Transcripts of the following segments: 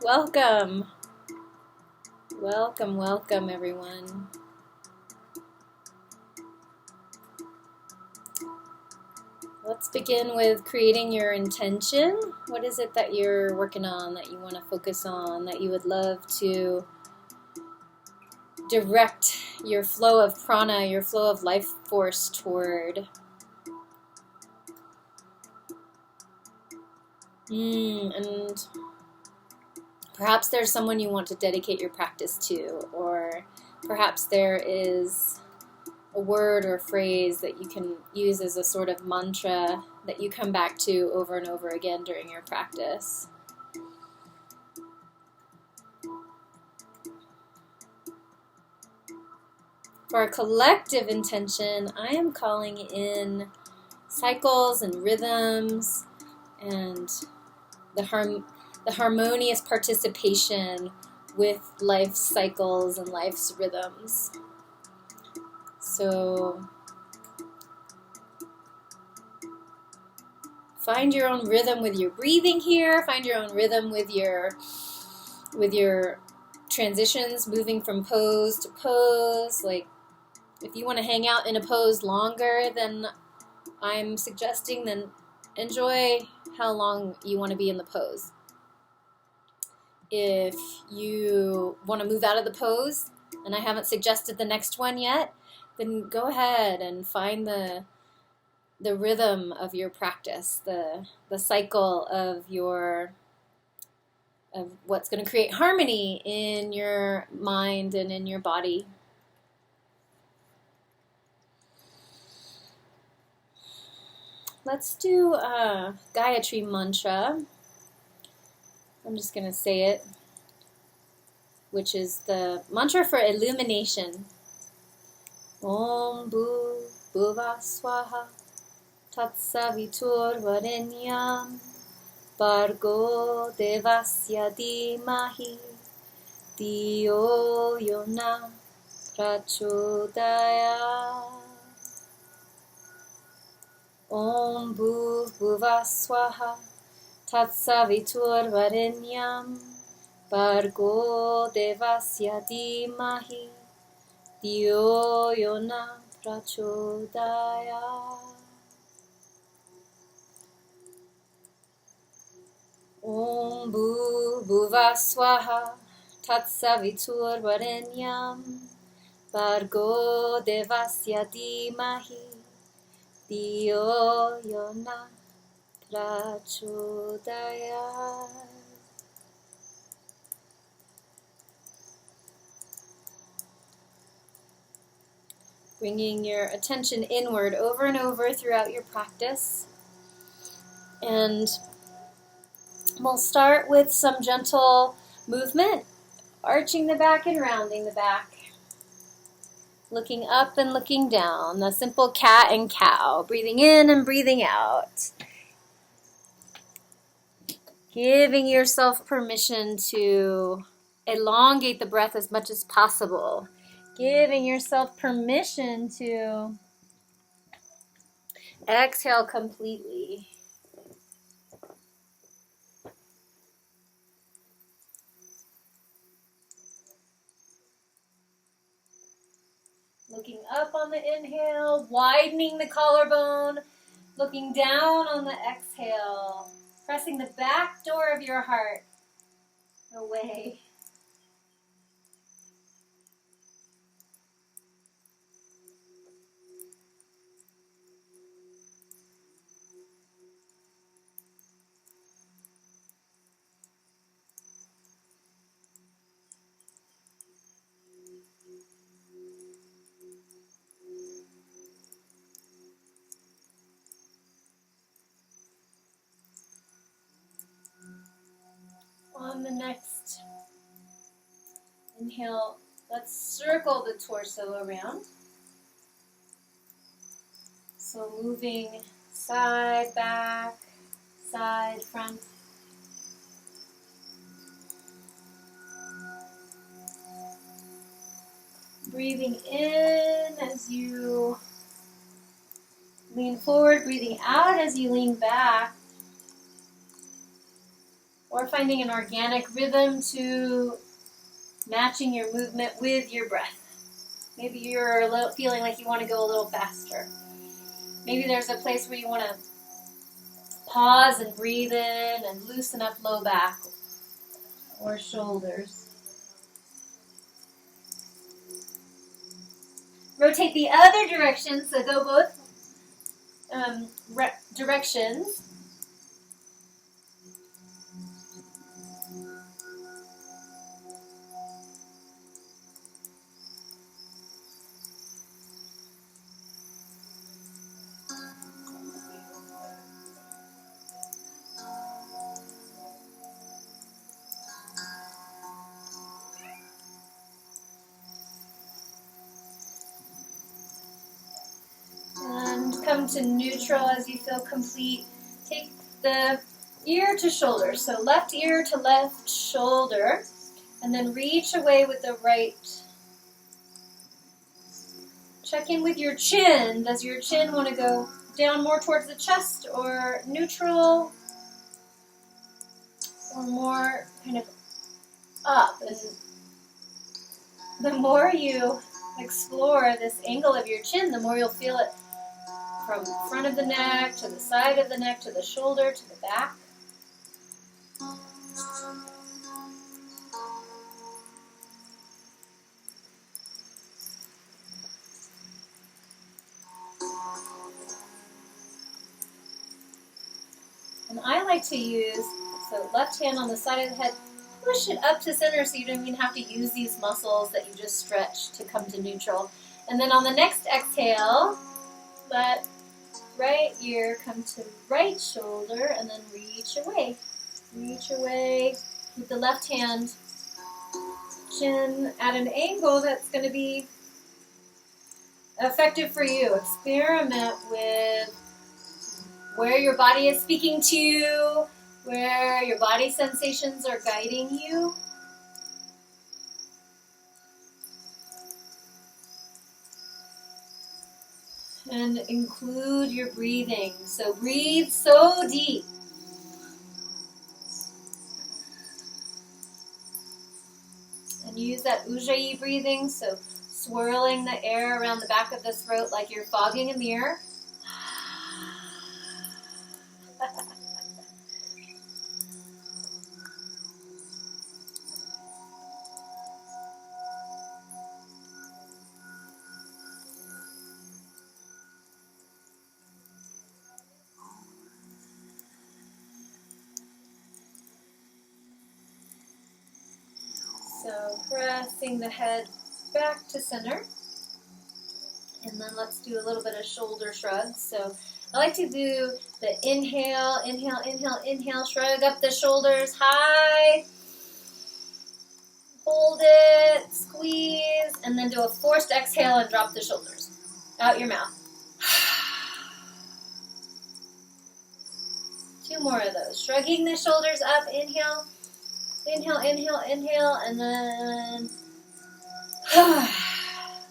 Welcome. Welcome, everyone. Let's begin with creating your intention. What is it that you're working on, that you want to focus on, that you would love to direct your flow of prana, your flow of life force toward? And perhaps there's someone you want to dedicate your practice to, or perhaps there is a word or phrase that you can use as a sort of mantra that you come back to over and over again during your practice. For our collective intention, I am calling in cycles and rhythms and the harmonious participation with life's cycles and life's rhythms. So find your own rhythm with your breathing here. Find your own rhythm with your transitions, moving from pose to pose. Like if you want to hang out in a pose longer than I'm suggesting, then enjoy how long you want to be in the pose. If you want to move out of the pose, and I haven't suggested the next one yet, then go ahead and find the rhythm of your practice, the cycle of what's going to create harmony in your mind and in your body. Let's do a Gayatri mantra. I'm just going to say it, which is the mantra for illumination. Om Bhuva Swaha Tatsavitur Varenyam Bhargo Devasya Dhimahi Dhiyo Yona Prachodaya. Om Bhuva Swaha Tatsavitur Varenyam Bhargo Devasya Dhimahi Dhiyo Yona Prachodaya. Om Bhuva Swaha Tatsavitur Varenyam Bhargo Devasya Dhimahi Dhiyo Yona Prachodaya. Bringing your attention inward over and over throughout your practice. And we'll start with some gentle movement, arching the back and rounding the back. Looking up and looking down, the simple cat and cow, breathing in and breathing out. Giving yourself permission to elongate the breath as much as possible. Giving yourself permission to exhale completely. Looking up on the inhale, widening the collarbone. Looking down on the exhale, pressing the back door of your heart away. On the next inhale, let's circle the torso around. So moving side, back, side, front. Breathing in as you lean forward, breathing out as you lean back. or finding an organic rhythm to matching your movement with your breath. Maybe you're feeling like you want to go a little faster. Maybe there's a place where you want to pause and breathe in and loosen up low back or shoulders. Rotate the other direction, so go both directions. Come to neutral as you feel complete. Take the ear to shoulder, so left ear to left shoulder, and then reach away with the right. Check in with your chin. Does your chin want to go down more towards the chest, or neutral, or more kind of up? And the more you explore this angle of your chin, the more you'll feel it from front of the neck, to the side of the neck, to the shoulder, to the back. And I like to use, so left hand on the side of the head, push it up to center so you don't even have to use these muscles that you just stretched to come to neutral. And then on the next exhale, let right ear come to right shoulder and then reach away. Reach away with the left hand, chin at an angle that's going to be effective for you. Experiment with where your body is speaking to you, where your body sensations are guiding you. And include your breathing. So breathe so deep. And use that ujjayi breathing, so swirling the air around the back of the throat like you're fogging a mirror. So pressing the head back to center. And then let's do a little bit of shoulder shrugs. So I like to do the inhale, inhale, inhale, inhale, shrug up the shoulders high. Hold it, squeeze, and then do a forced exhale and drop the shoulders out your mouth. 2 more of those. Shrugging the shoulders up, inhale. Inhale, inhale, inhale, and then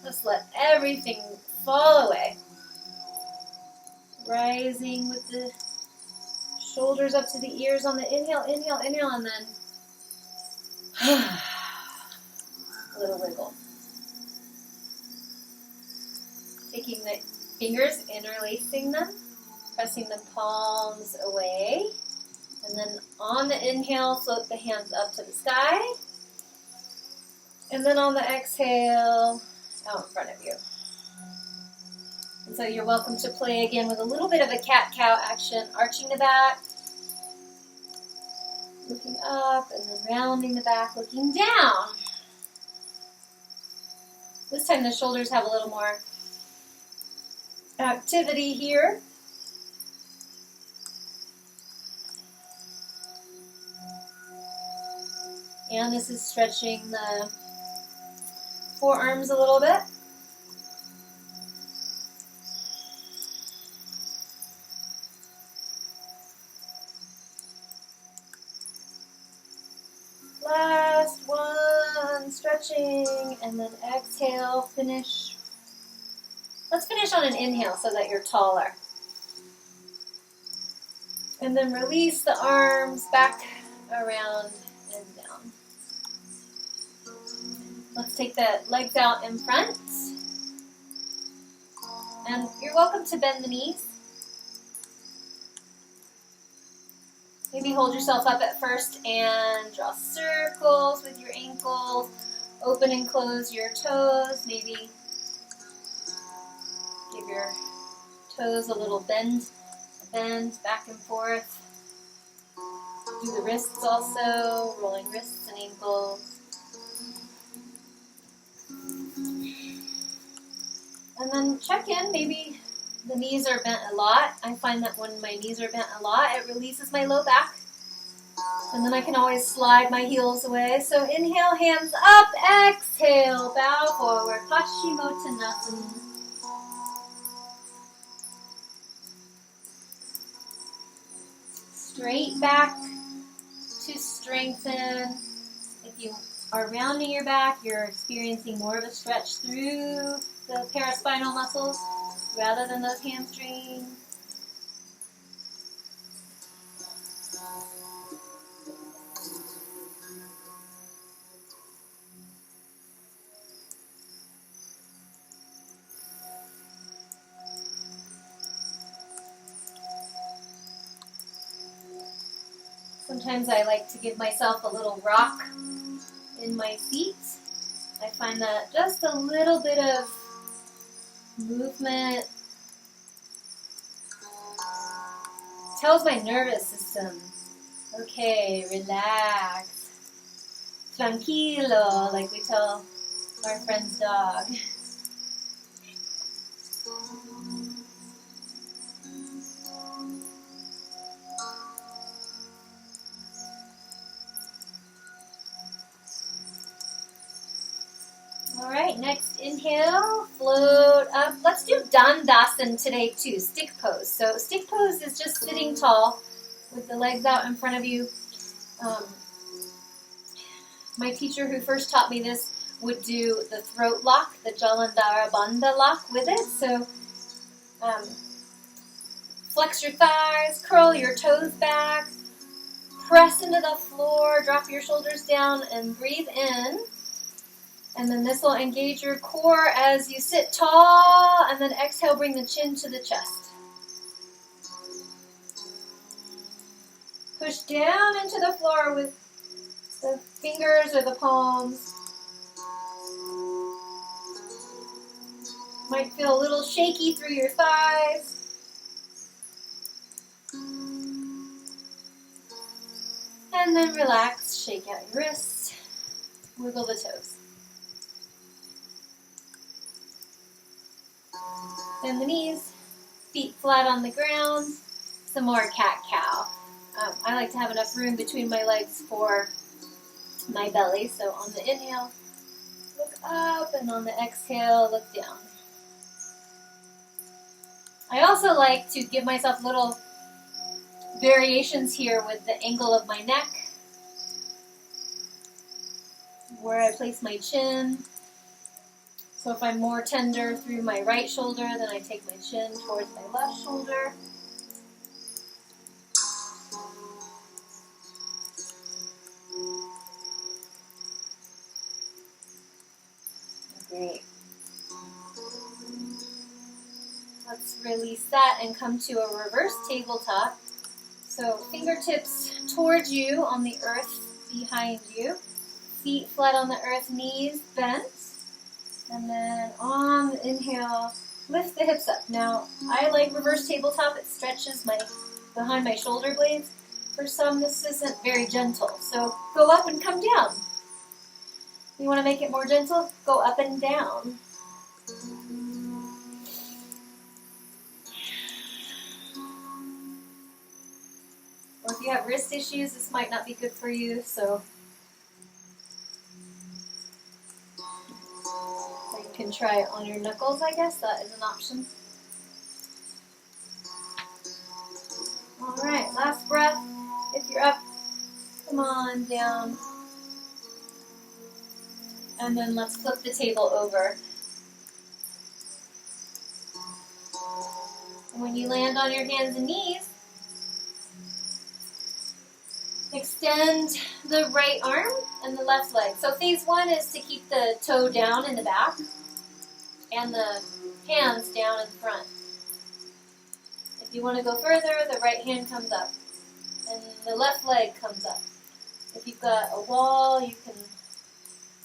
let's let everything fall away. Rising with the shoulders up to the ears on the inhale, inhale, inhale, and then a little wiggle. Taking the fingers, interlacing them, pressing the palms away. And then on the inhale, float the hands up to the sky. And then on the exhale, out in front of you. And so you're welcome to play again with a little bit of a cat-cow action, arching the back, looking up, and then rounding the back, looking down. This time the shoulders have a little more activity here. And this is stretching the forearms a little bit. Last one, stretching, and then exhale, finish. Let's finish on an inhale so that you're taller. And then release the arms back around and down. Let's take the legs out in front. And you're welcome to bend the knees. Maybe hold yourself up at first and draw circles with your ankles. Open and close your toes. Maybe give your toes a little bend back and forth. Do the wrists also, rolling wrists and ankles. And then check in, maybe the knees are bent a lot. I find that when my knees are bent a lot, it releases my low back. And then I can always slide my heels away. So inhale, hands up, exhale, bow forward, Paschimottanasana. Straight back to strengthen. If you are rounding your back, you're experiencing more of a stretch through the paraspinal muscles rather than those hamstrings. Sometimes I like to give myself a little rock in my feet. I find that just a little bit of movement tells my nervous system, okay, relax, tranquilo, like we tell our friend's dog. All right, next inhale, float up. Let's do Dandasana today too, stick pose. So stick pose is just sitting tall with the legs out in front of you. My teacher who first taught me this would do the throat lock, the Jalandhara Bandha lock with it. So flex your thighs, curl your toes back, press into the floor, drop your shoulders down, and breathe in. And then this will engage your core as you sit tall, and then exhale, bring the chin to the chest. Push down into the floor with the fingers or the palms. Might feel a little shaky through your thighs. And then relax, shake out your wrists, wiggle the toes. Bend the knees, feet flat on the ground. Some more cat-cow. I like to have enough room between my legs for my belly. So on the inhale, look up, and on the exhale, look down. I also like to give myself little variations here with the angle of my neck, where I place my chin. So if I'm more tender through my right shoulder, then I take my chin towards my left shoulder. Great. Let's release that and come to a reverse tabletop. So fingertips towards you on the earth behind you. Feet flat on the earth, knees bent. And then on the inhale, lift the hips up. Now, I like reverse tabletop. It stretches behind my shoulder blades. For some, this isn't very gentle. So go up and come down. You want to make it more gentle? Go up and down. Or if you have wrist issues, this might not be good for you. So you can try it on your knuckles, I guess. That is an option. All right, last breath. If you're up, come on down. And then let's flip the table over. And when you land on your hands and knees, Extend the right arm and the left leg. So phase one is to keep the toe down in the back and the hands down in front. If you want to go further, the right hand comes up and the left leg comes up. If you've got a wall, you can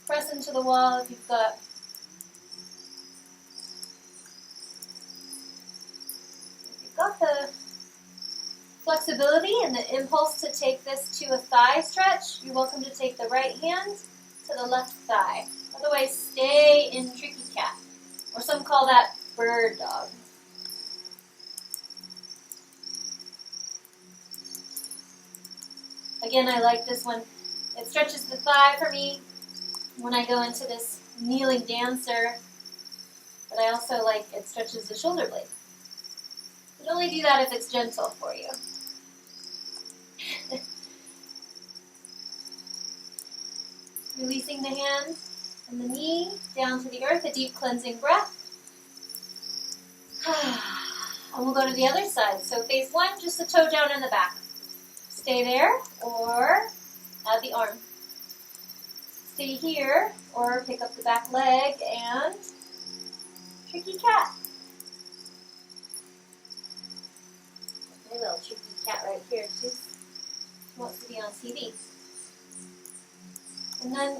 press into the wall. If you've got the flexibility and the impulse to take this to a thigh stretch, you're welcome to take the right hand to the left thigh. Otherwise, stay in tricky cat, or some call that bird dog. Again, I like this one. It stretches the thigh for me when I go into this kneeling dancer, but I also like it stretches the shoulder blade. But only do that if it's gentle for you. Releasing the hand and the knee down to the earth, a deep cleansing breath. And we'll go to the other side. So phase one, just the toe down in the back. Stay there, or add the arm. Stay here, or pick up the back leg and tricky cat. My little tricky cat right here. She wants to be on TV. And then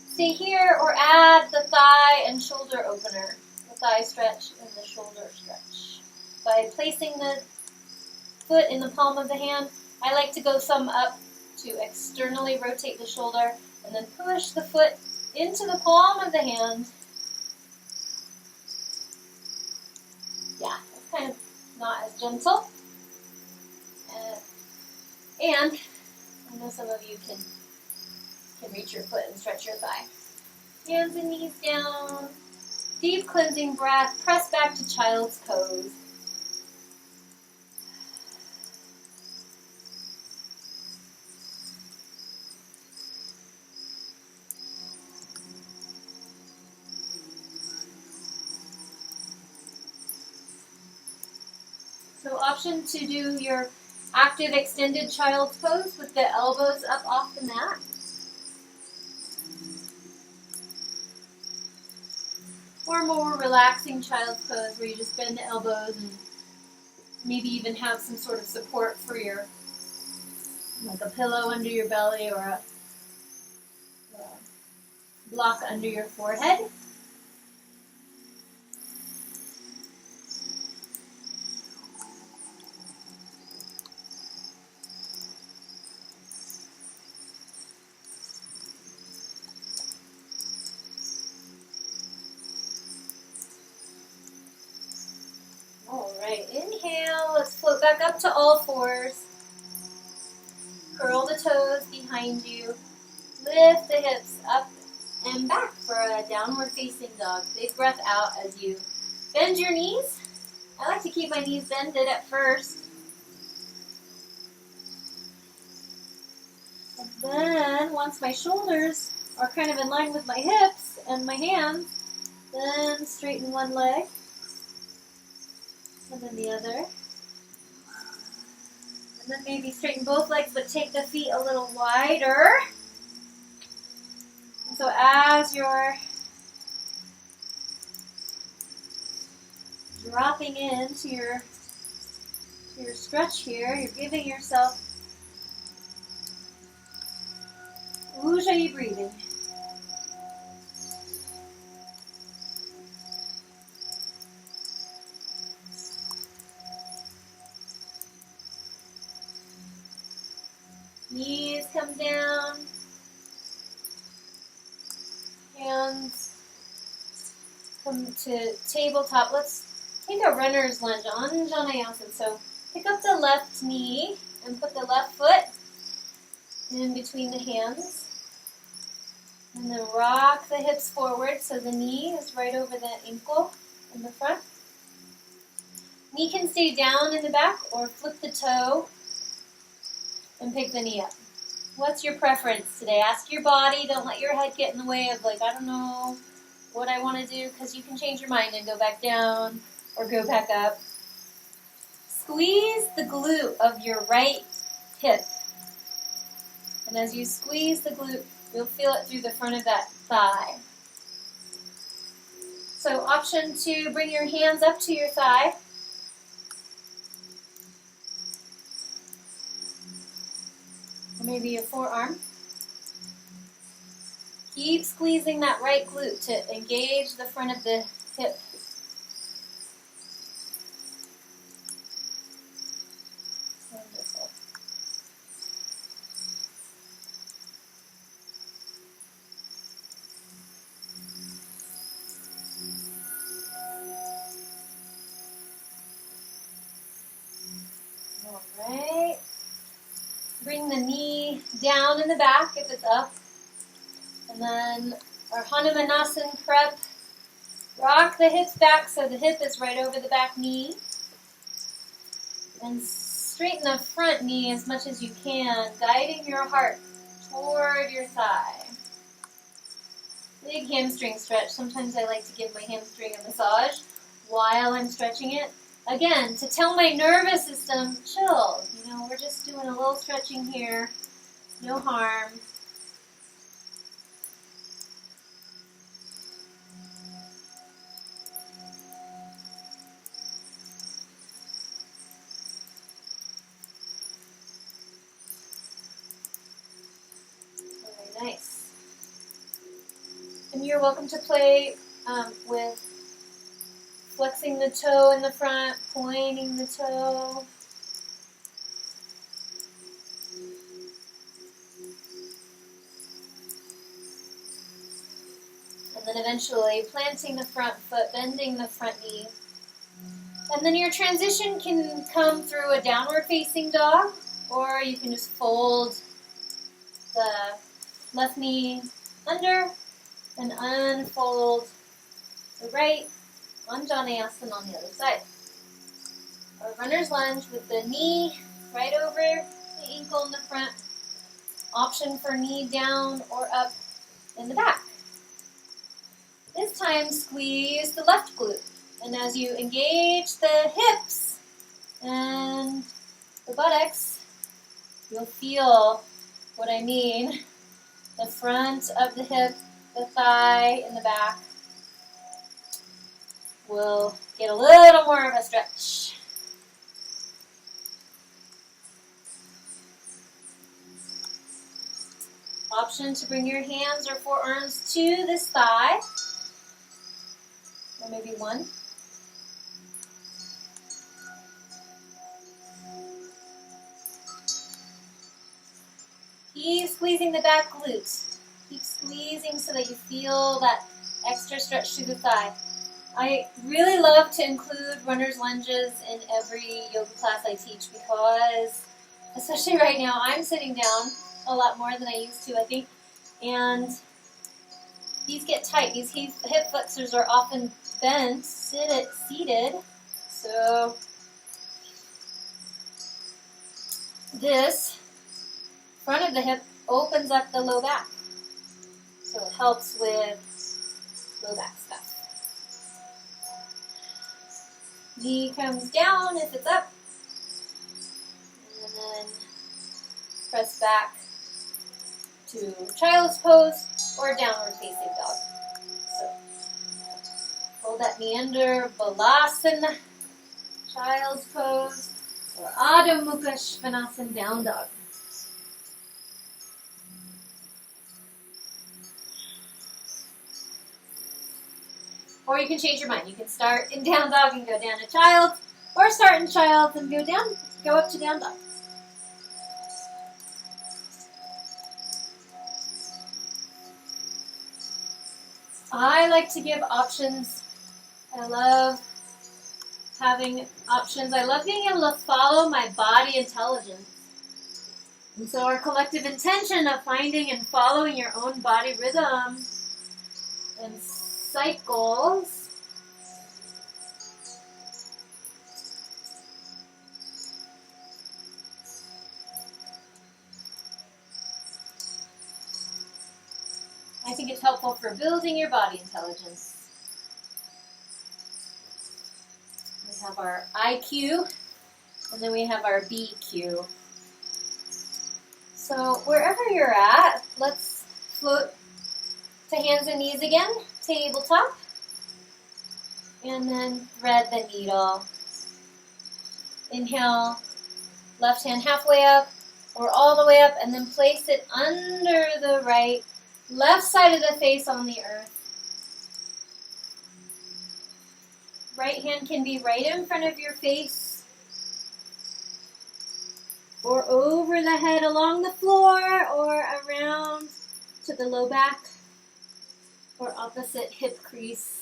stay here or add the thigh and shoulder opener, the thigh stretch and the shoulder stretch. By placing the foot in the palm of the hand, I like to go thumb up to externally rotate the shoulder and then push the foot into the palm of the hand. Yeah, it's kind of not as gentle. And I know some of you can reach your foot and stretch your thigh. Hands and knees down. Deep cleansing breath. Press back to child's pose. So option to do your active extended child's pose with the elbows up off the mat. Or more relaxing child's pose where you just bend the elbows and maybe even have some sort of support for your, like a pillow under your belly or a block under your forehead. Alright, inhale, let's float back up to all fours. Curl the toes behind you. Lift the hips up and back for a downward facing dog. Big breath out as you bend your knees. I like to keep my knees bended at first. And then once my shoulders are kind of in line with my hips and my hands, then straighten one leg. And then the other. And then maybe straighten both legs, but take the feet a little wider. And so as you're dropping into your stretch here, you're giving yourself Ujjayi breathing. Knees come down. Hands come to tabletop. Let's take a runner's lunge, Anjaneyasana. So pick up the left knee and put the left foot in between the hands. And then rock the hips forward so the knee is right over the ankle in the front. Knee can stay down in the back or flip the toe and pick the knee up. What's your preference today? Ask your body. Don't let your head get in the way of like, I don't know what I want to do, because you can change your mind and go back down or go back up. Squeeze the glute of your right hip And as you squeeze the glute, you'll feel it through the front of that thigh. So option to bring your hands up to your thigh. Or maybe your forearm. Keep squeezing that right glute to engage the front of the hip. Wonderful. All right. Bring the knee down in the back if it's up. And then our Hanumanasana prep. Rock the hips back so the hip is right over the back knee. And straighten the front knee as much as you can, guiding your heart toward your thigh. Big hamstring stretch. Sometimes I like to give my hamstring a massage while I'm stretching it. Again, to tell my nervous system, chill. You know, we're just doing a little stretching here. No harm. Very nice. And you're welcome to play with flexing the toe in the front, pointing the toe. And then eventually planting the front foot, bending the front knee. And then your transition can come through a downward facing dog, or you can just fold the left knee under and unfold the right Anjaneyasana on the other side. Or runner's lunge with the knee right over the ankle in the front. Option for knee down or up in the back. This time squeeze the left glute. And as you engage the hips and the buttocks, you'll feel what I mean. The front of the hip, the thigh, and the back will get a little more of a stretch. Option to bring your hands or forearms to this thigh, or maybe one. Keep squeezing the back glutes. Keep squeezing so that you feel that extra stretch through the thigh. I really love to include runner's lunges in every yoga class I teach because, especially right now, I'm sitting down a lot more than I used to, I think, and these get tight. These hip flexors are often bent, seated, so this front of the hip opens up the low back, so it helps with low back stuff. Knee comes down if it's up, and then press back to child's pose or downward facing dog. So hold that knee under, Balasana, child's pose, or Adho Mukha Svanasana, down dog. Or you can change your mind. You can start in down dog and go down to child, or start in child and go up to down dog. I like to give options. I love having options. I love being able to follow my body intelligence. And so our collective intention of finding and following your own body rhythm and cycles I think it's helpful for building your body intelligence. We have our IQ and then we have our BQ. So wherever you're at, let's float to hands and knees again, tabletop, and then thread the needle. Inhale, left hand halfway up or all the way up, and then place it under the right, left side of the face on the earth. Right hand can be right in front of your face or over the head along the floor or around to the low back or opposite hip crease.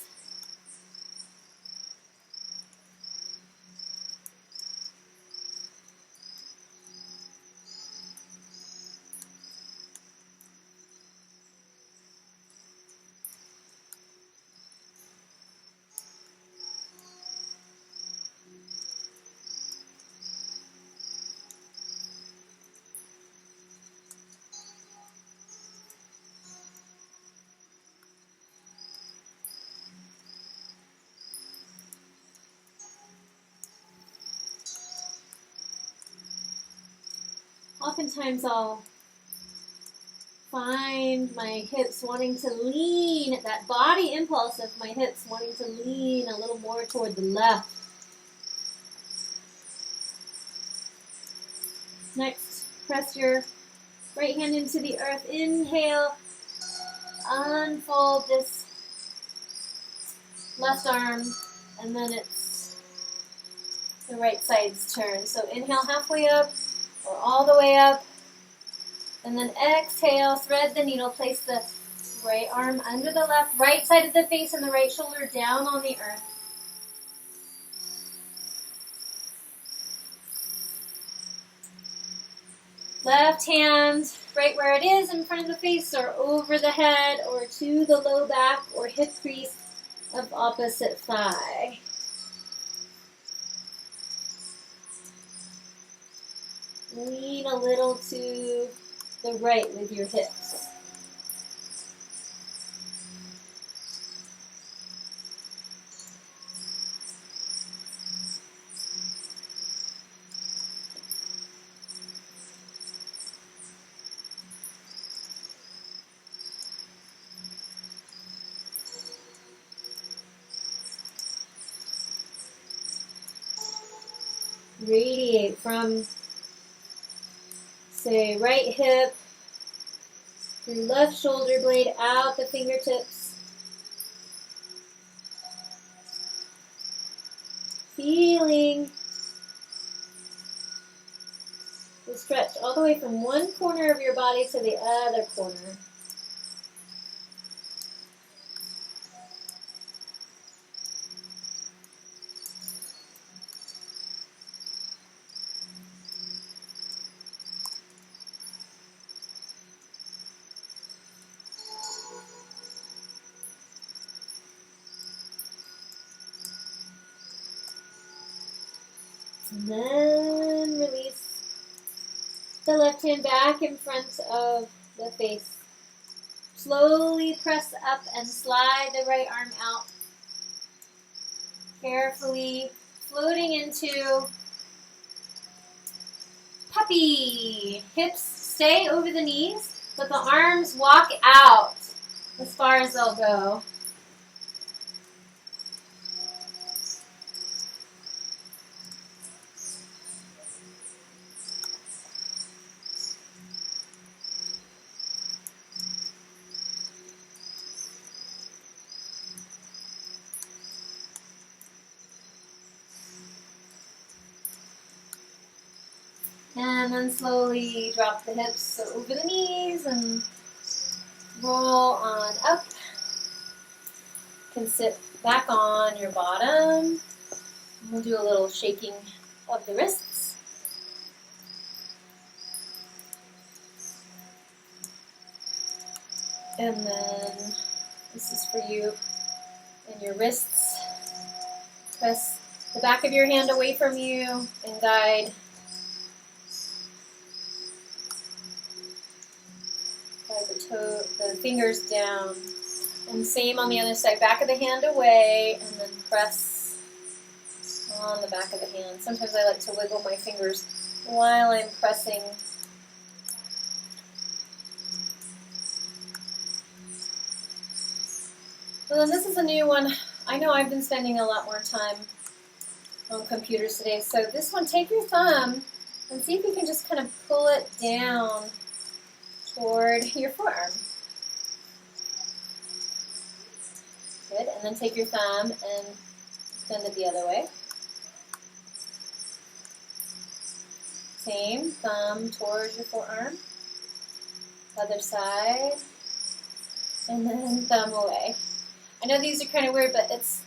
Oftentimes I'll find my hips wanting to lean, that body impulse of my hips wanting to lean a little more toward the left. Next, press your right hand into the earth. Inhale, unfold this left arm, and then it's the right side's turn. So inhale halfway up, or all the way up, and then exhale, thread the needle, place the right arm under the left, right side of the face and the right shoulder down on the earth. Left hand right where it is in front of the face or over the head or to the low back or hip crease of opposite thigh. Lean a little to the right with your hips. Radiate from, say, right hip through left shoulder blade out the fingertips. Feeling the stretch all the way from one corner of your body to the other corner. And then release the left hand back in front of the face. Slowly press up and slide the right arm out. Carefully floating into puppy. Hips stay over the knees, but the arms walk out as far as they'll go. And then slowly drop the hips over the knees and roll on up. You can sit back on your bottom. We'll do a little shaking of the wrists. And then this is for you and your wrists. Press the back of your hand away from you and guide the fingers down. And same on the other side. Back of the hand away, and then press on the back of the hand. Sometimes I like to wiggle my fingers while I'm pressing And then this is a new one. I know I've been spending a lot more time on computers today. So this one, take your thumb and see if you can just kind of pull it down toward your forearm. Good. And then take your thumb and bend it the other way. Same, thumb towards your forearm. Other side. And then thumb away. I know these are kind of weird, but it's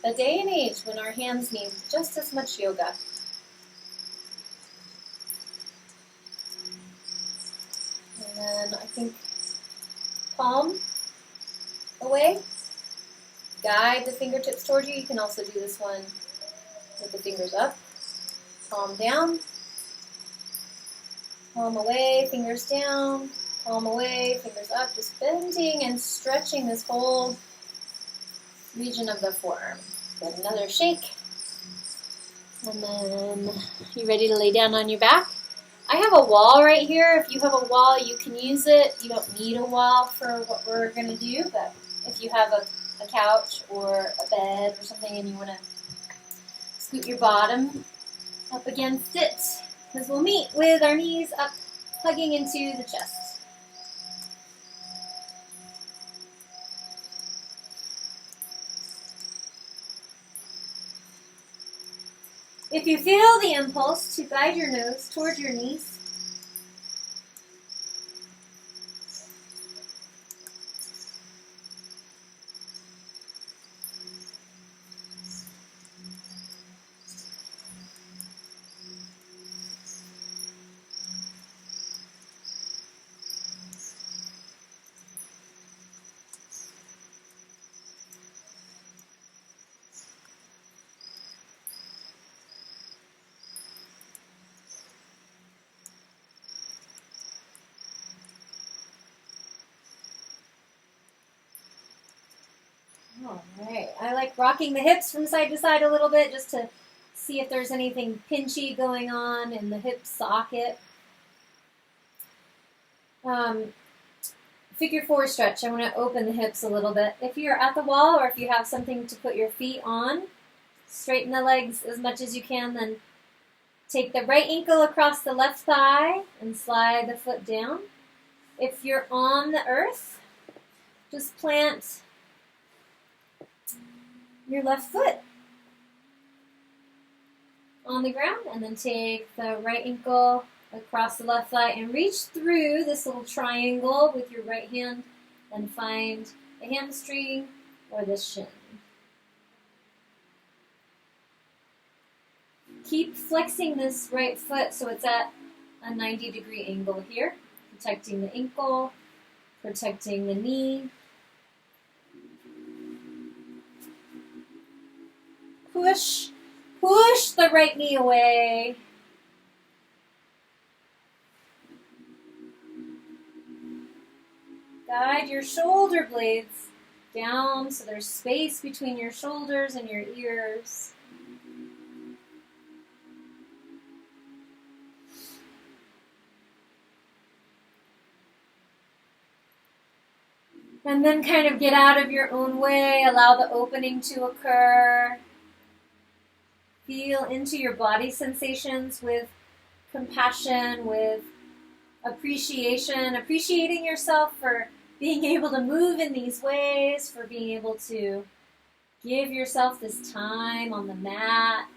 a day and age when our hands need just as much yoga. And then I think palm away. Guide the fingertips towards you. You can also do this one with the fingers up. Palm down. Palm away, fingers down. Palm away, fingers up. Just bending and stretching this whole region of the forearm. Good. Another shake. And then you ready to lay down on your back? I have a wall right here. If you have a wall, you can use it. You don't need a wall for what we're going to do, but if you have a couch or a bed or something and you want to scoot your bottom up against it, because we'll meet with our knees up, hugging into the chest. If you feel the impulse to guide your nose toward your knees, all right. I like rocking the hips from side to side a little bit just to see if there's anything pinchy going on in the hip socket. Figure 4 stretch. I want to open the hips a little bit. If you're at the wall or if you have something to put your feet on, straighten the legs as much as you can. Then take the right ankle across the left thigh and slide the foot down. If you're on the earth, just plant your left foot on the ground and then take the right ankle across the left thigh and reach through this little triangle with your right hand and find the hamstring or the shin. Keep flexing this right foot so it's at a 90-degree angle here, protecting the ankle, protecting the knee. Push the right knee away. Guide your shoulder blades down so there's space between your shoulders and your ears. And then kind of get out of your own way, allow the opening to occur. Feel into your body sensations with compassion, with appreciation, appreciating yourself for being able to move in these ways, for being able to give yourself this time on the mat.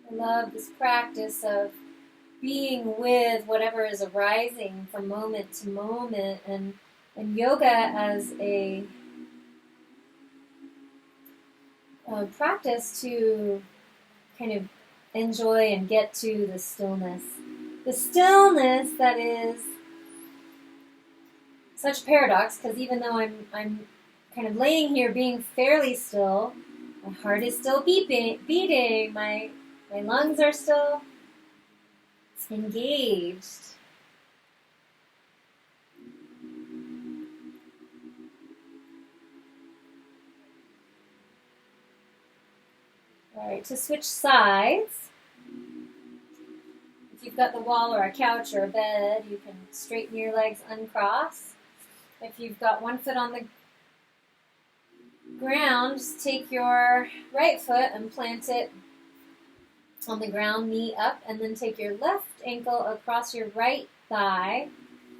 I love this practice of being with whatever is arising from moment to moment and And yoga as a practice to kind of enjoy and get to the stillness. The stillness that is such a paradox, because even though I'm kind of laying here being fairly still, my heart is still beating, my lungs are still engaged. All right, to switch sides, if you've got the wall or a couch or a bed, you can straighten your legs, uncross. If you've got one foot on the ground, just take your right foot and plant it on the ground, knee up, and then take your left ankle across your right thigh,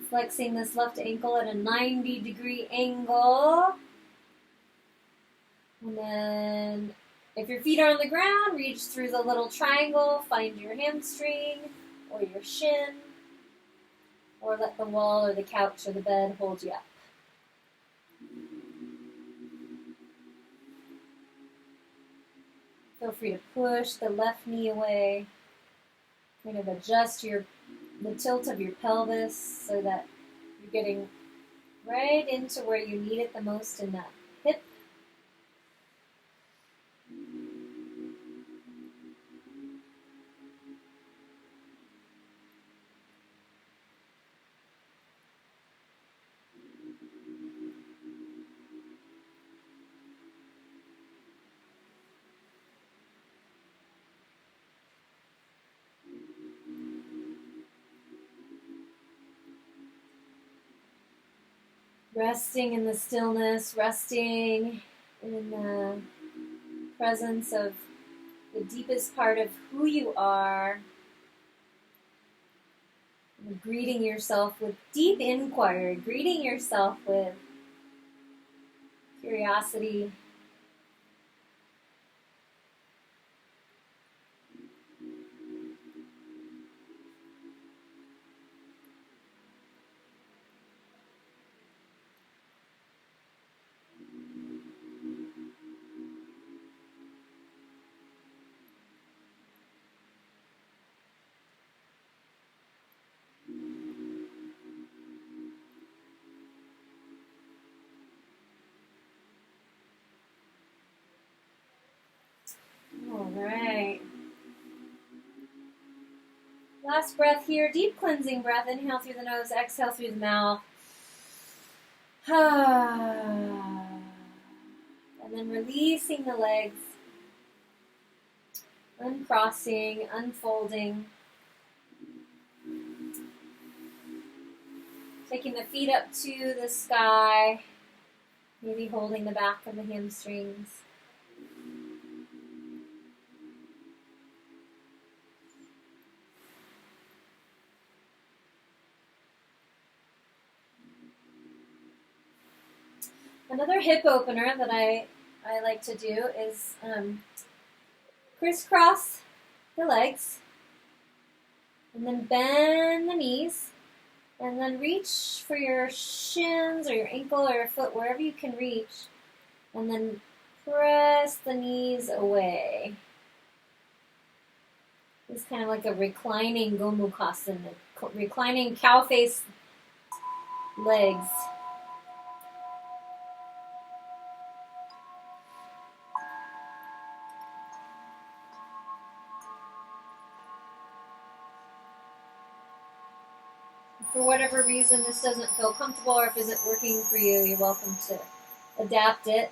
flexing this left ankle at a 90-degree angle. And then if your feet are on the ground, reach through the little triangle, find your hamstring or your shin, or let the wall or the couch or the bed hold you up. Feel free to push the left knee away, kind of adjust the tilt of your pelvis so that you're getting right into where you need it the most in that hip. Resting in the stillness, resting in the presence of the deepest part of who you are. And greeting yourself with deep inquiry, greeting yourself with curiosity. All right. Last breath here, deep cleansing breath. Inhale through the nose, exhale through the mouth. And then releasing the legs, uncrossing, unfolding. Taking the feet up to the sky, maybe holding the back of the hamstrings. Another hip opener that I like to do is crisscross the legs and then bend the knees and then reach for your shins or your ankle or your foot, wherever you can reach, and then press the knees away. It's kind of like a reclining Gomukhasana, reclining cow face legs. For whatever reason this doesn't feel comfortable or if it isn't working for you, you're welcome to adapt it.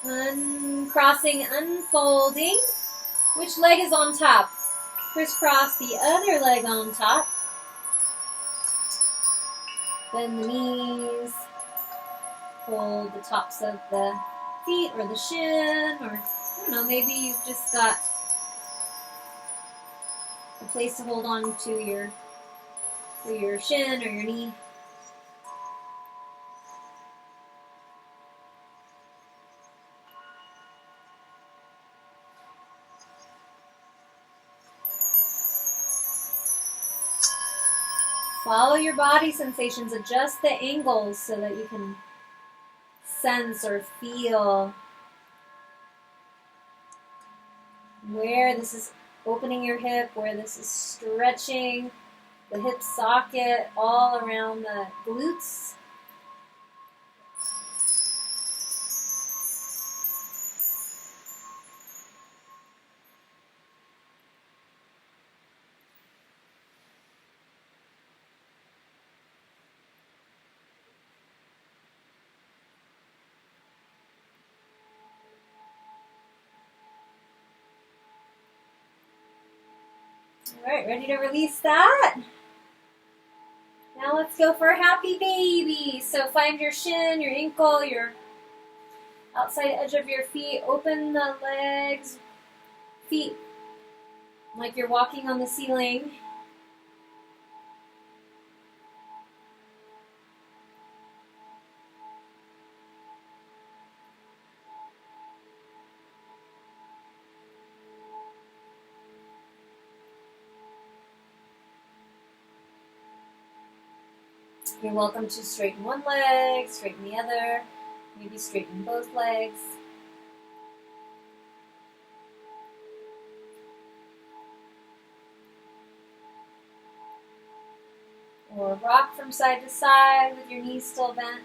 Uncrossing, unfolding. Which leg is on top? Crisscross the other leg on top. Bend the knees. Hold the tops of the feet or the shin, or I don't know, maybe you've just got a place to hold on to your shin or your knee. Follow your body sensations, adjust the angles so that you can sense or feel where this is opening your hip, where this is stretching the hip socket all around the glutes. All right, ready to release that? Now let's go for a happy baby. So find your shin, your ankle, your outside edge of your feet. Open the legs, feet, like you're walking on the ceiling. You're welcome to straighten one leg, straighten the other, maybe straighten both legs. Or rock from side to side with your knees still bent.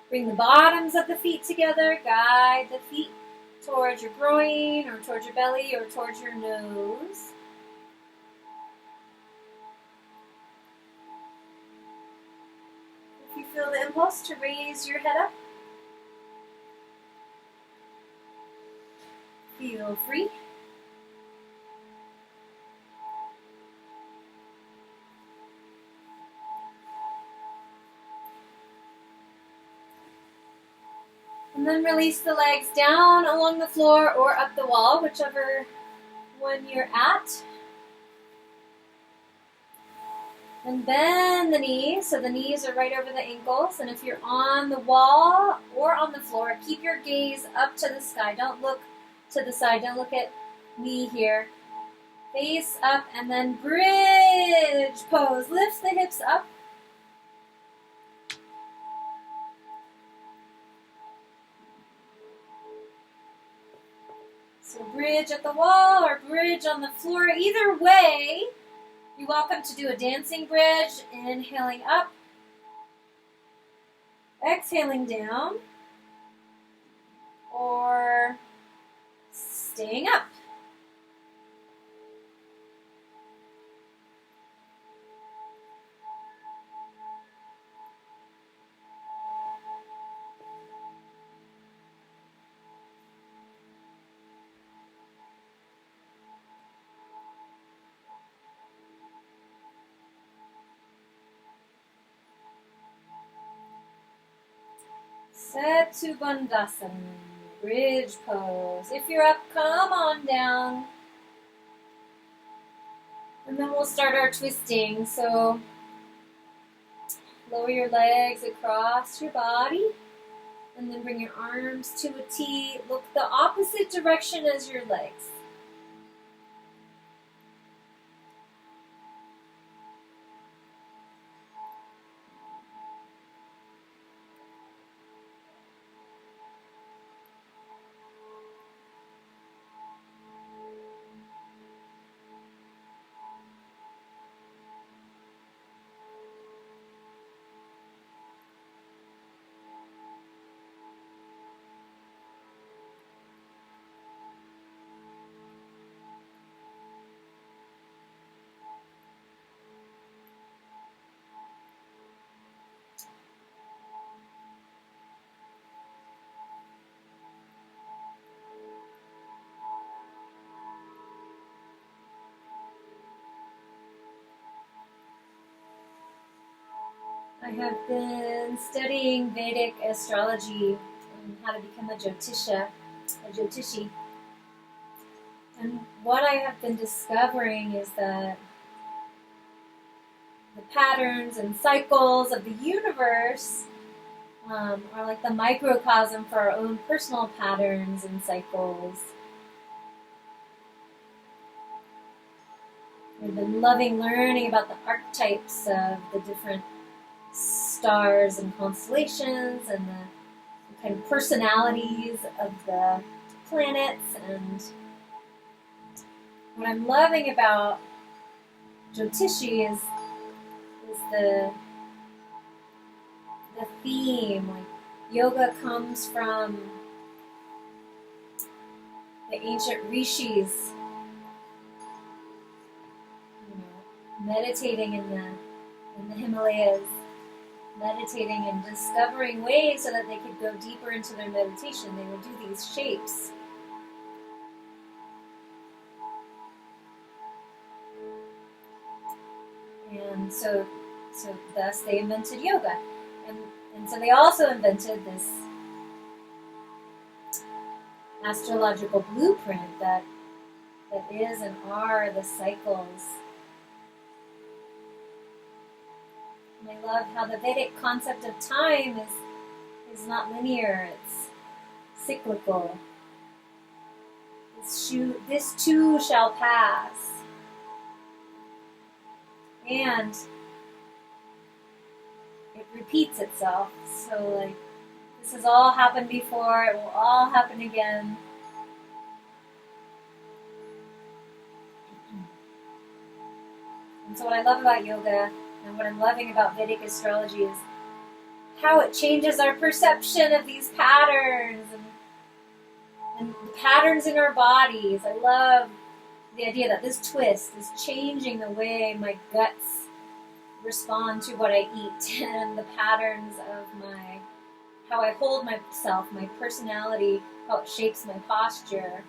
Bring the bottoms of the feet together. Guide the feet towards your groin or towards your belly or towards your nose. If you feel the impulse to raise your head up, feel free. And then release the legs down along the floor or up the wall, whichever one you're at. And bend the knees, so the knees are right over the ankles. And if you're on the wall or on the floor, keep your gaze up to the sky. Don't look to the side. Don't look at me here. Face up and then bridge pose. Lift the hips up. So bridge at the wall or bridge on the floor. Either way, you're welcome to do a dancing bridge, inhaling up, exhaling down, or staying up. Setu Bandhasan, bridge pose. If you're up, come on down. And then we'll start our twisting. So lower your legs across your body. And then bring your arms to a T. Look the opposite direction as your legs. I have been studying Vedic astrology and how to become a Jyotishi. And what I have been discovering is that the patterns and cycles of the universe are like the microcosm for our own personal patterns and cycles. I've been loving learning about the archetypes of the different stars and constellations and the kind of personalities of the planets. And what I'm loving about Jyotishi is the theme. Like, yoga comes from the ancient rishis, meditating in the Himalayas, meditating and discovering ways so that they could go deeper into their meditation. They would do these shapes. And so thus they invented yoga. And so they also invented this astrological blueprint that is and are the cycles. And I love how the Vedic concept of time is not linear, it's cyclical. This too shall pass. And it repeats itself. So, like, this has all happened before, it will all happen again. And so what I love about yoga and what I'm loving about Vedic astrology is how it changes our perception of these patterns and the patterns in our bodies. I love the idea that this twist is changing the way my guts respond to what I eat and the patterns of how I hold myself, my personality, how it shapes my posture.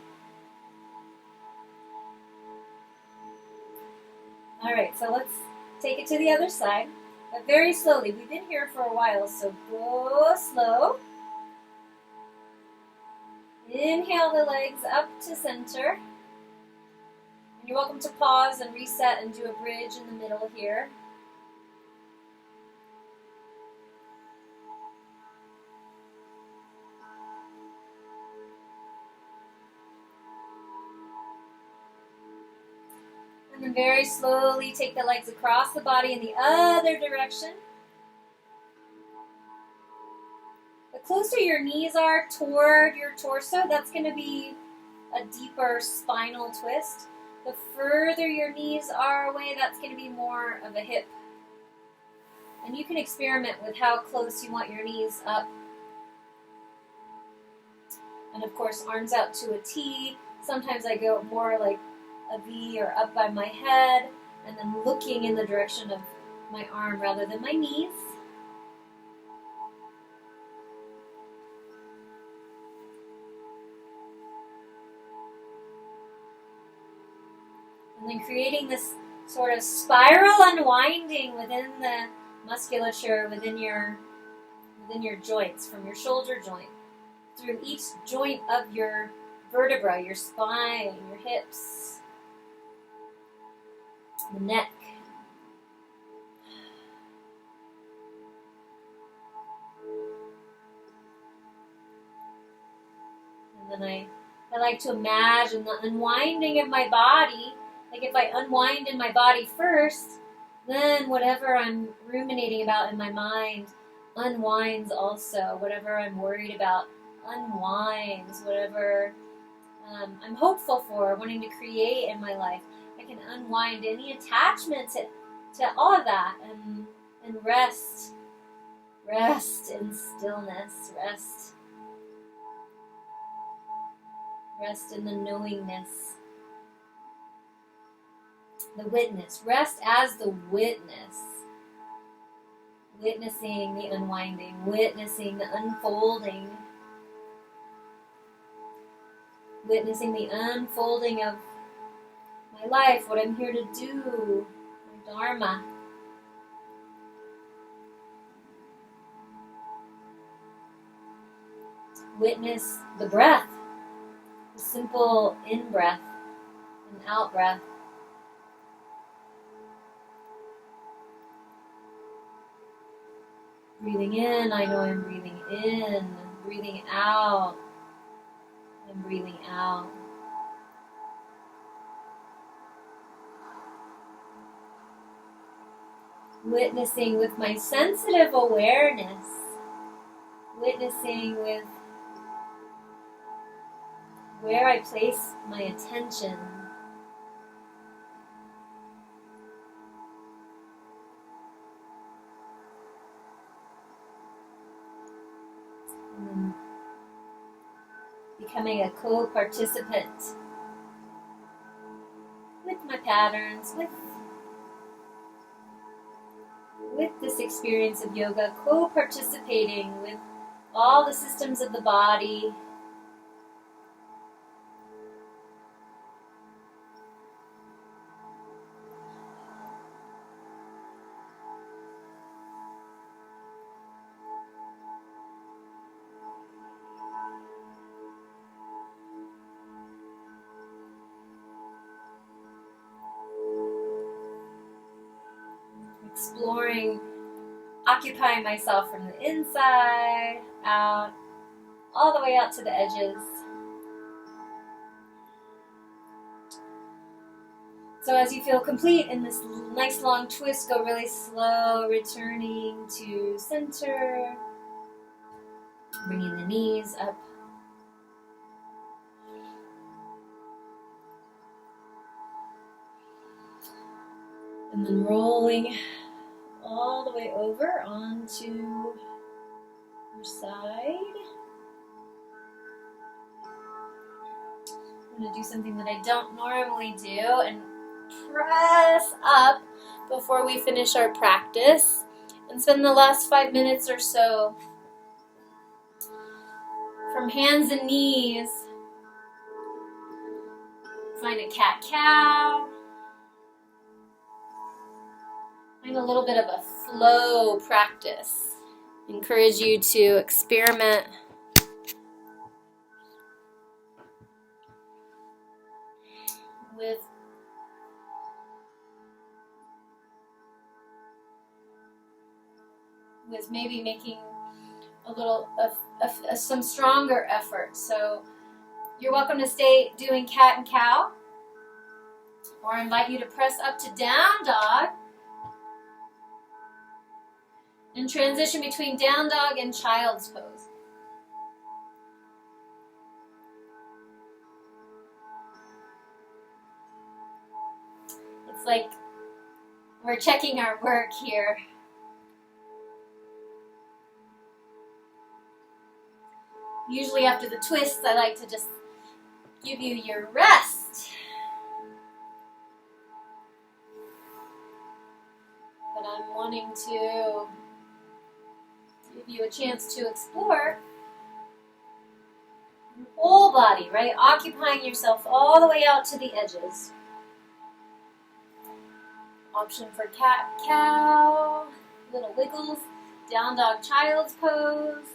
Alright, so let's take it to the other side, but very slowly. We've been here for a while, so go slow. Inhale the legs up to center. And you're welcome to pause and reset and do a bridge in the middle here. And then very slowly take the legs across the body in the other direction. The closer your knees are toward your torso, that's going to be a deeper spinal twist. The further your knees are away, that's going to be more of a hip. And you can experiment with how close you want your knees up. And of course, arms out to a T. Sometimes I go more like a V or up by my head, and then looking in the direction of my arm rather than my knees. And then creating this sort of spiral unwinding within the musculature, within your joints, from your shoulder joint, through each joint of your vertebra, your spine, your hips, the neck. And then I like to imagine the unwinding of my body. Like, if I unwind in my body first, then whatever I'm ruminating about in my mind unwinds also. Whatever I'm worried about unwinds. Whatever I'm hopeful for, wanting to create in my life, I can unwind any attachment to all of that and rest. Rest in stillness. Rest in the knowingness. The witness. Rest as the witness. Witnessing the unwinding. Witnessing the unfolding. Witnessing the unfolding of my life, what I'm here to do, my dharma. Witness the breath, the simple in-breath and out-breath. Breathing in, I know I'm breathing in. Breathing out, I'm breathing out. Witnessing with my sensitive awareness. Witnessing with where I place my attention. And then becoming a co-participant with my patterns, with this experience of yoga, co-participating with all the systems of the body. Exploring, occupying myself from the inside out, all the way out to the edges. So as you feel complete in this nice long twist, go really slow, returning to center, bringing the knees up. And then rolling all the way over onto your side. I'm going to do something that I don't normally do and press up before we finish our practice and spend the last 5 minutes or so from hands and knees. Find a cat-cow. Find a little bit of a flow practice. Encourage you to experiment with maybe making a little of some stronger effort. So you're welcome to stay doing cat and cow, or I invite you to press up to down dog and transition between down dog and child's pose. It's like we're checking our work here. Usually after the twists, I like to just give you your rest. But I'm wanting to give you a chance to explore your whole body, right? Occupying yourself all the way out to the edges. Option for cat-cow, little wiggles, down dog child's pose.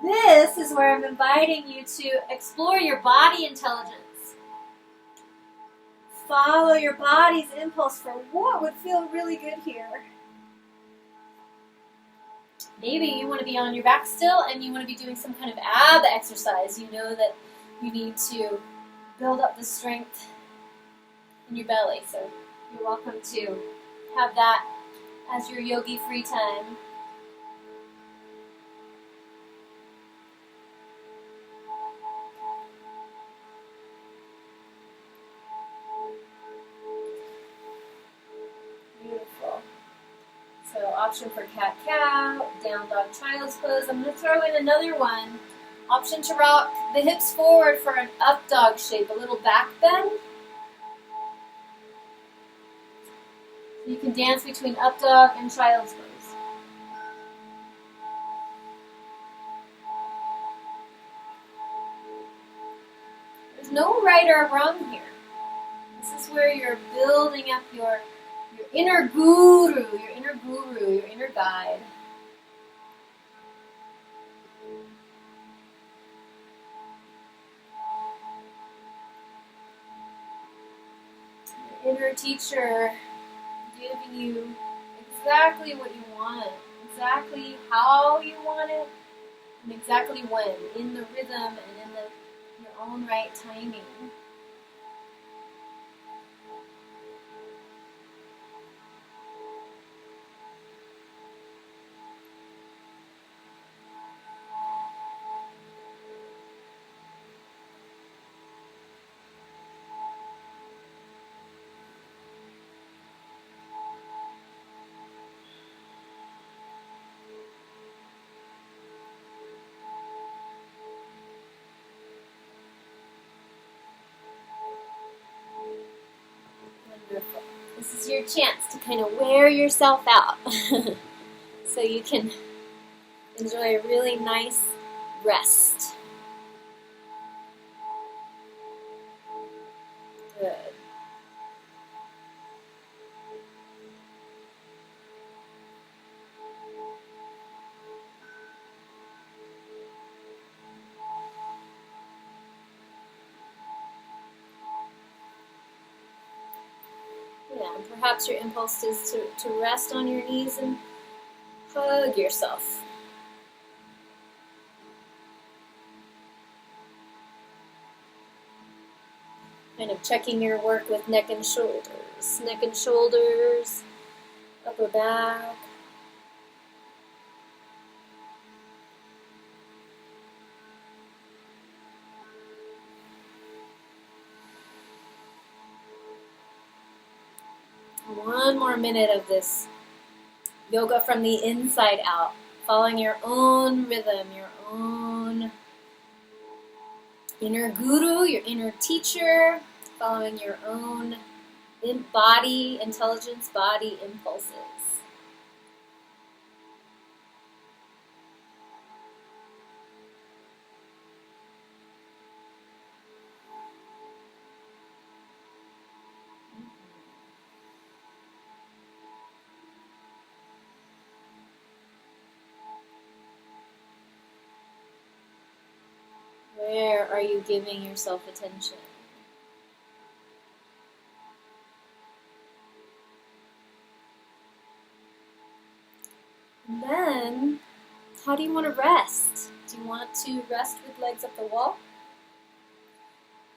This is where I'm inviting you to explore your body intelligence. Follow your body's impulse for what would feel really good here. Maybe you want to be on your back still and you want to be doing some kind of ab exercise. You know that you need to build up the strength in your belly. So you're welcome to have that as your yogi free time. Beautiful. So option for cat-cow, down dog child's pose. I'm going to throw in another one. Option to rock the hips forward for an up dog shape, a little back bend. So you can dance between up dog and child's pose. There's no right or wrong here. This is where you're building up your inner guru, your inner guide. Your inner teacher giving you exactly what you want, exactly how you want it, and exactly when, in the rhythm and in your own right timing. Wonderful. This is your chance to kind of wear yourself out so you can enjoy a really nice rest. Good. Yeah, and perhaps your impulse is to rest on your knees and hug yourself. Kind of checking your work with neck and shoulders, upper back. One more minute of this yoga from the inside out, following your own rhythm, your own inner guru, your inner teacher, following your own body intelligence, body impulses. Where are you giving yourself attention? And then, how do you want to rest? Do you want to rest with legs up the wall?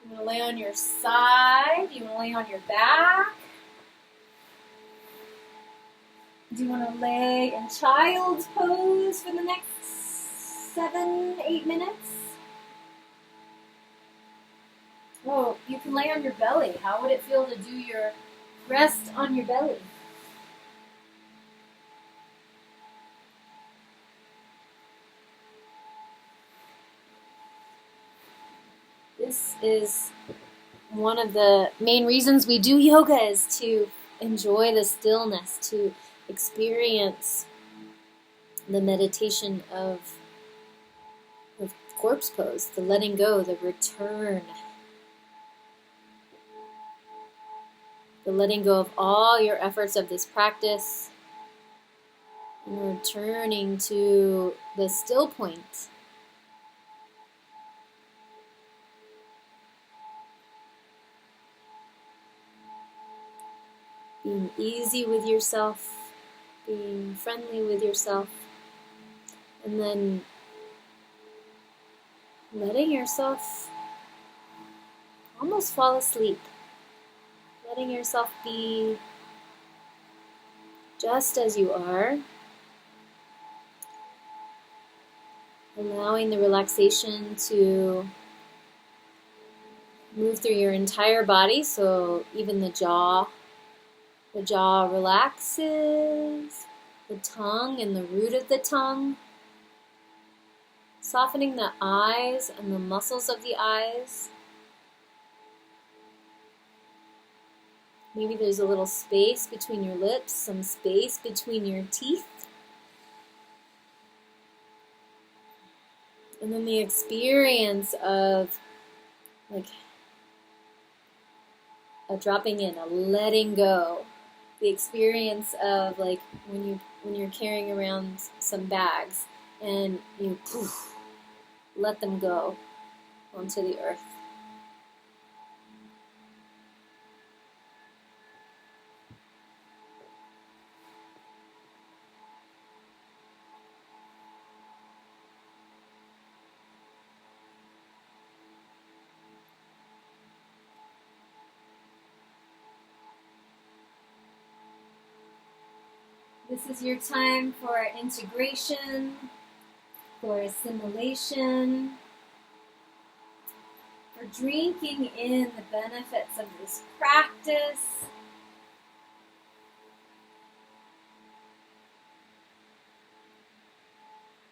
You want to lay on your side? Do you want to lay on your back? Do you want to lay in child's pose for the next 7-8 minutes? Well, you can lay on your belly. How would it feel to do your rest on your belly? This is one of the main reasons we do yoga, is to enjoy the stillness, to experience the meditation of corpse pose, the letting go, the return, the letting go of all your efforts of this practice, and returning to the still point. Being easy with yourself, being friendly with yourself, and then letting yourself almost fall asleep. Letting yourself be just as you are. Allowing the relaxation to move through your entire body, so even the jaw relaxes, the tongue and the root of the tongue, softening the eyes and the muscles of the eyes. Maybe there's a little space between your lips, some space between your teeth. And then the experience of like a dropping in, a letting go, the experience of like when you're carrying around some bags and you poof, let them go onto the earth. This is your time for integration, for assimilation, for drinking in the benefits of this practice.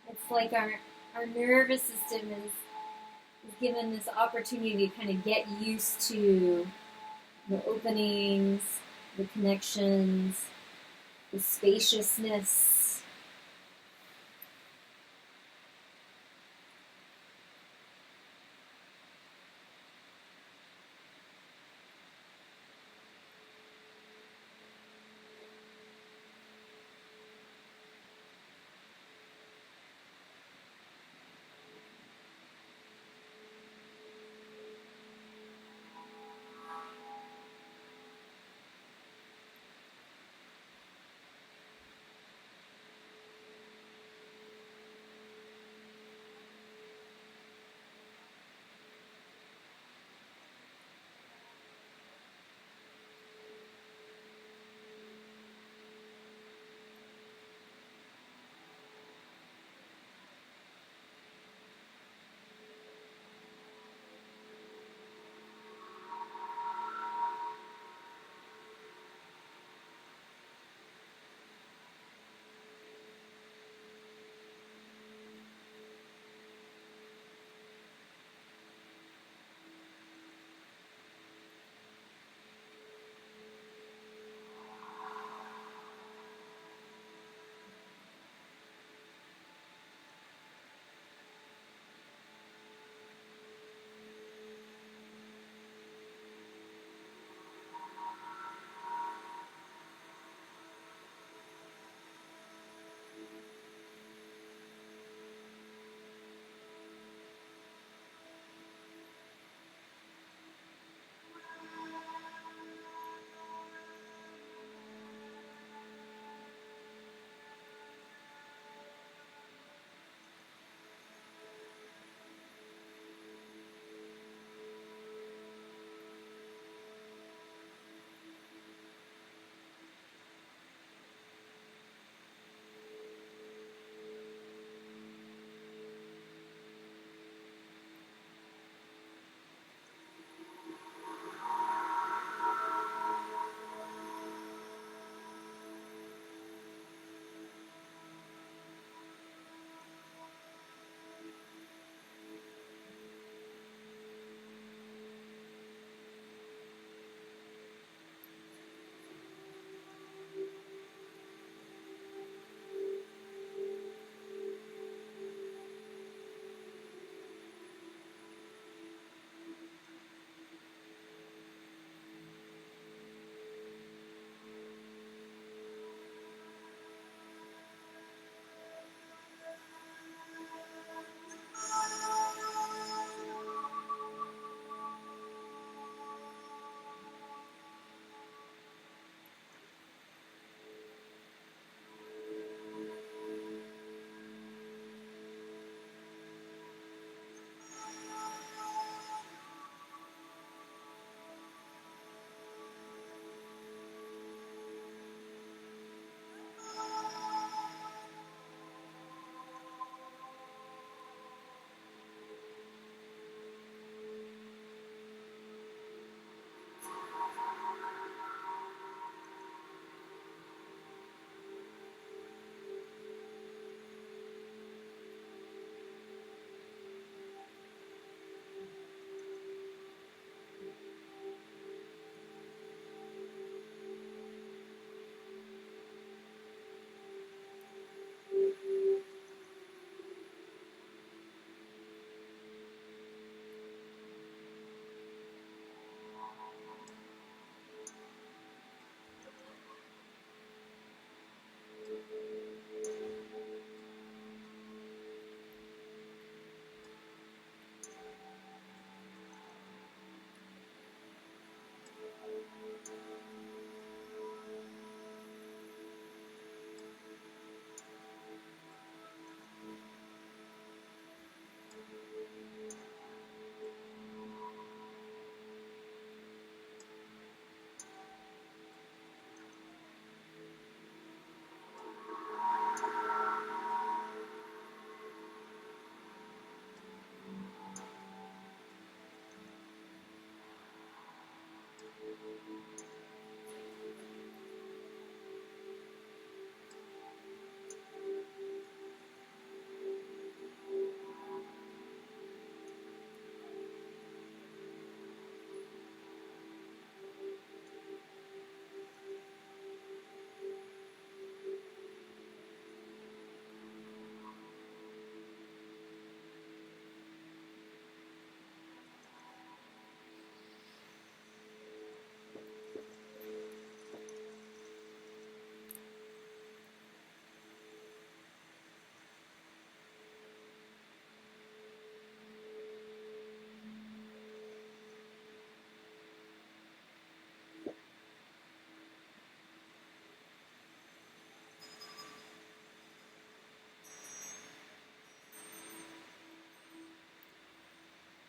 It's like our nervous system is given this opportunity to kind of get used to the openings, the connections, the spaciousness.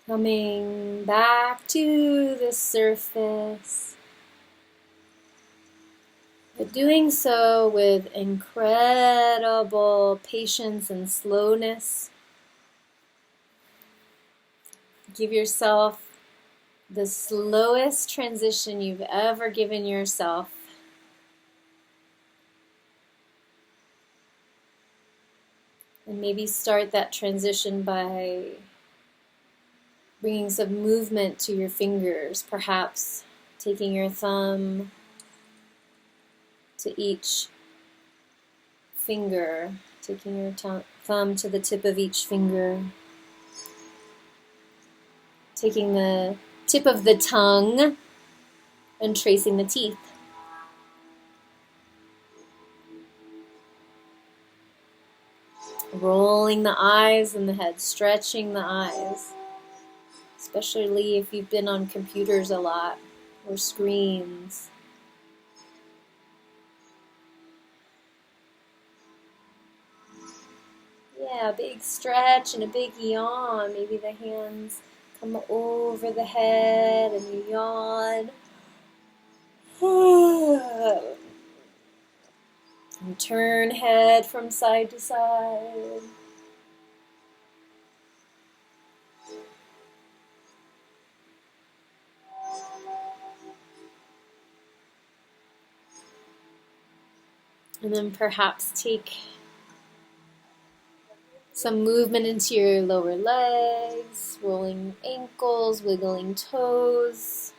Coming back to the surface, but doing so with incredible patience and slowness. Give yourself the slowest transition you've ever given yourself. And maybe start that transition by bringing some movement to your fingers, perhaps taking your thumb to each finger, taking your thumb to the tip of each finger, taking the tip of the tongue and tracing the teeth. Rolling the eyes and the head, stretching the eyes, especially if you've been on computers a lot or screens. Yeah, a big stretch and a big yawn. Maybe the hands come over the head and you yawn. And turn head from side to side. And then perhaps take some movement into your lower legs, rolling ankles, wiggling toes.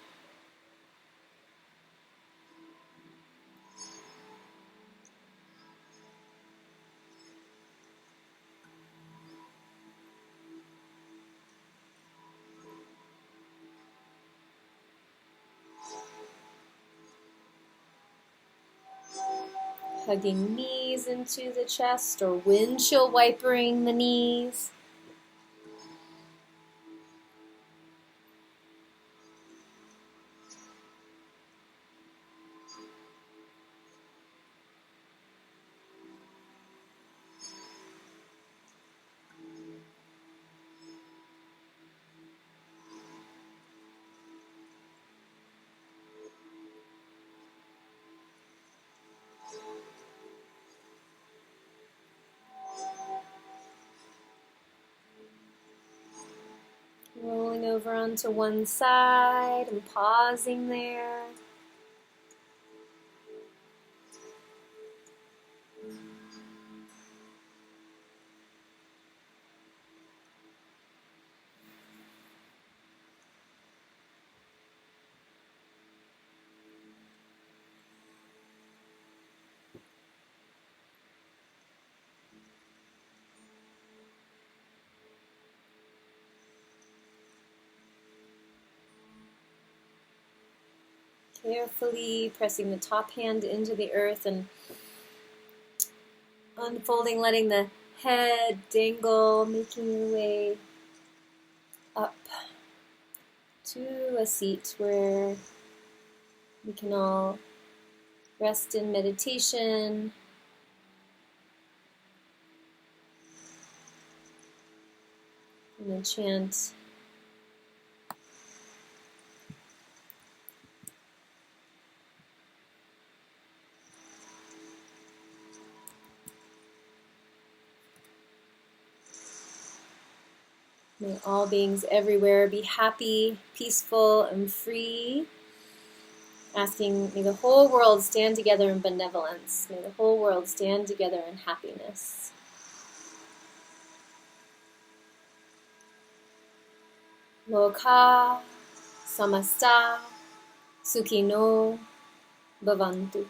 Hugging knees into the chest or windshield wipering the knees. Rolling over onto one side and pausing there. Carefully pressing the top hand into the earth and unfolding, letting the head dangle, making your way up to a seat where we can all rest in meditation. And then chant may all beings everywhere be happy, peaceful, and free. Asking, may the whole world stand together in benevolence. May the whole world stand together in happiness. Loka samasta sukhino bhavantu.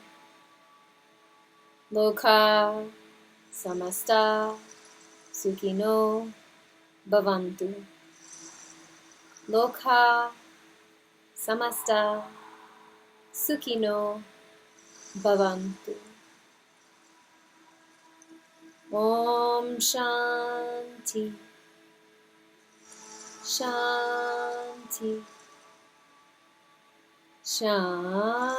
Loka samasta sukhino bhavantu. Loka samasta sukhino bhavantu. Om Shanti. Shanti. Shanti.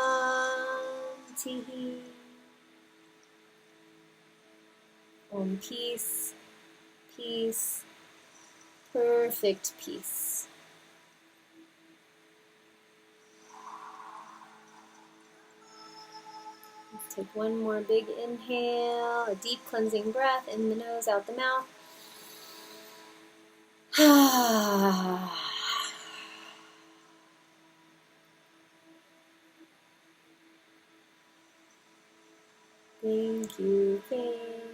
Om peace, peace, perfect peace. Take one more big inhale, a deep cleansing breath in the nose, out the mouth. Thank you, thank